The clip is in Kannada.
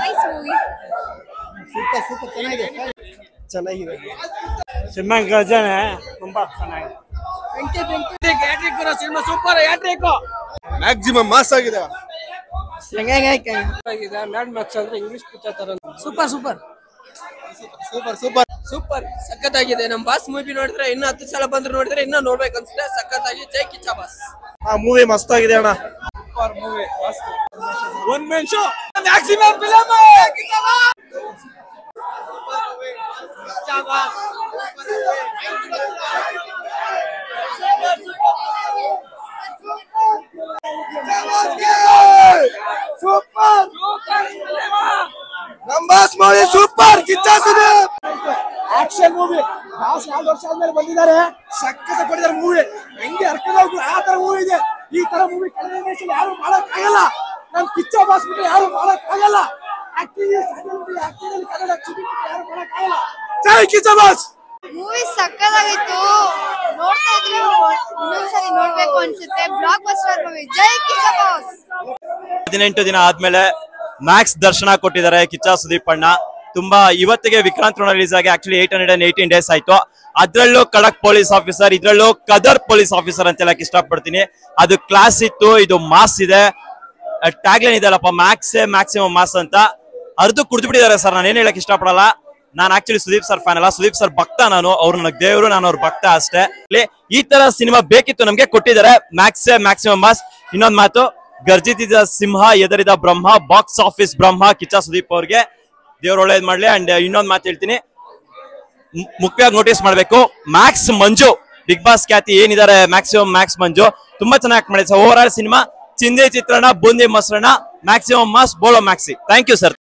Nice movie. ಸೂಪರ್ ಚೆನ್ನಾಗಿದೆ ಸಿನಿಮಾ ಗಜನೆ ತುಂಬಾ ಚೆನ್ನಾಗಿದೆ. ಸಿನಿಮಾ ಸೂಪರ್ ಮ್ಯಾಕ್ಸಿಮಮ್ ಮಾಸ್ ಆಗಿದೆ. ಮ್ಯಾಡ್ ಮ್ಯಾಕ್ಸ್ ಅಂದ್ರೆ ಇಂಗ್ಲಿಷ್ ಪಿಕ್ಚರ್ ತರ ಸೂಪರ್ ಸಖತ್ತಾಗಿದೆ. ನಮ್ ಬಾಸ್ ಮೂವಿ ನೋಡಿದ್ರೆ ಇನ್ನ 10 ಸಲ ಬಂದ್ರು ನೋಡಿದ್ರೆ ಇನ್ನ ನೋಡ್ಬೇಕು ಅನ್ಸುತ್ತೆ. ಸಖತ್ತಾಗಿ ಜೈ ಕಿಚ್ಚ ಬಾಸ್. ಮೂವಿ ಮಸ್ತ್ ಆಗಿದೆ ಅಣ್ಣ. ಸೂಪರ್ ಮೂವಿ ಮಸ್ತ್. One man show maximum film. Super ನಮ್ boss movie super Kichcha Sudeep. Action movie boss 4 ವರ್ಷ ಆದ್ಮೇಲೆ ಬಂದಿದ್ದಾರೆ. ಸಕ್ಕತ್ತ ಕೊಟ್ಟಿದ್ದಾರೆ ಮೂವಿ. ಹೆಂಗೆ ಅರ್ಕದ ಆ ತರ ಮೂವಿ ಇದೆ. ಈ ತರ ಮೂವಿ ಕನ್ನಡ ದೇಶದಲ್ಲಿ ಯಾರು ಮಾಡಕ್ ಆಗಲ್ಲ. ನಮ್ ಕಿಚ್ಚ ಬಾಸ್ ಬಿಟ್ಟು ಯಾರು ಮಾಡಕ್ ಆಗಲ್ಲ. ಆಕ್ಟಿಂಗ್ ಕನ್ನಡ ಯಾರು ಮಾಡಕ್ ಆಗಲ್ಲ. ಜೈ ಕಿಚ್ಚ ಬಾಸ್. ಮೂವಿ ಸಕ್ಕತ್ತಾಗಿತ್ತು. ನೋಡ್ತಾ ಇದ್ರೆ ಇನ್ನೊಂದ್ಸರಿ ನೋಡ್ಬೇಕು ಅನ್ಸುತ್ತೆ. Blockbuster movie. ಜೈ ಕಿಚ್ಚ ಬಾಸ್. 18 ದಿನ ಆದ್ಮೇಲೆ ಮ್ಯಾಕ್ಸ್ ದರ್ಶನ ಕೊಟ್ಟಿದ್ದಾರೆ ಕಿಚ್ಚ ಸುದೀಪ್ ಅಣ್ಣ. ತುಂಬಾ ಇವತ್ತಿಗೆ ವಿಕ್ರಾಂತ್ ರಿಲೀಸ್ ಆಗಿ ಆಕ್ಚುಲಿ 818 ಡೇಸ್ ಆಯ್ತು. ಅದ್ರಲ್ಲೂ ಖಡಕ್ ಪೊಲೀಸ್ ಆಫೀಸರ್, ಇದ್ರಲ್ಲೂ ಕದರ್ ಪೊಲೀಸ್ ಆಫೀಸರ್ ಅಂತ ಹೇಳಕ್ ಇಷ್ಟಪಡ್ತೀನಿ. ಅದು ಕ್ಲಾಸ್ ಇತ್ತು, ಇದು ಮಾಸ್ ಇದೆ. ಟ್ಯಾಗ್ಲೈನ್ ಇದೆಲ್ಲಪ್ಪ, ಮ್ಯಾಕ್ಸ್ ಮ್ಯಾಕ್ಸಿಮಮ್ ಮಾಸ್ ಅಂತ. ಅರ್ದು ಕುಡ್ದು ಬಿಟ್ಟಿದ್ದಾರೆ ಸರ್. ನಾನು ಏನ್ ಹೇಳಕ್ ಇಷ್ಟಪಡಲ್ಲ. ನಾನು ಆಕ್ಚುಲಿ ಸುದೀಪ್ ಸರ್ ಫ್ಯಾನ್ ಅಲ್ಲ, ಸುದೀಪ್ ಸರ್ ಭಕ್ತ. ಅವ್ರು ನನಗೆ ದೇವರು, ನಾನು ಅವ್ರ ಭಕ್ತ ಅಷ್ಟೇ. ಈ ತರ ಸಿನಿಮಾ ಬೇಕಿತ್ತು, ನಮ್ಗೆ ಕೊಟ್ಟಿದ್ದಾರೆ. Max maximum mass. ಇನ್ನೊಂದ್ ಮಾತು, ಗರ್ಜಿತಿದ ಸಿಂಹ ಎದರಿದ ಬ್ರಹ್ಮ, ಬಾಕ್ಸ್ ಆಫೀಸ್ ಬ್ರಹ್ಮ ಕಿಚ್ಚ ಸುದೀಪ್ ಅವ್ರಿಗೆ ದೇವ್ರು ಒಳ್ಳೇದ್ ಮಾಡ್ಲಿ. ಅಂಡ್ ಇನ್ನೊಂದ್ ಮಾತು ಹೇಳ್ತೀನಿ, ಮುಖ್ಯವಾಗಿ ನೋಟಿಸ್ ಮಾಡ್ಬೇಕು, ಮ್ಯಾಕ್ಸ್ ಮಂಜು ಬಿಗ್ ಬಾಸ್ ಖ್ಯಾತಿ ಏನಿದ್ದಾರೆ, ಮ್ಯಾಕ್ಸಿಮಮ್ ಮ್ಯಾಕ್ಸ್ ಮಂಜು ತುಂಬಾ ಚೆನ್ನಾಗಿ ಮಾಡಿದ್ದಾರೆ. ಓವರ್ ಆಲ್ ಸಿನಿಮಾ ಚಿಂದಿ ಚಿತ್ರಣ, ಬೂಂದಿ ಮೊಸರಣ, ಮ್ಯಾಕ್ಸಿಮಮ್ ಮಾಸ್, ಬೋಲೋ ಮ್ಯಾಕ್ಸಿ. Thank you sir.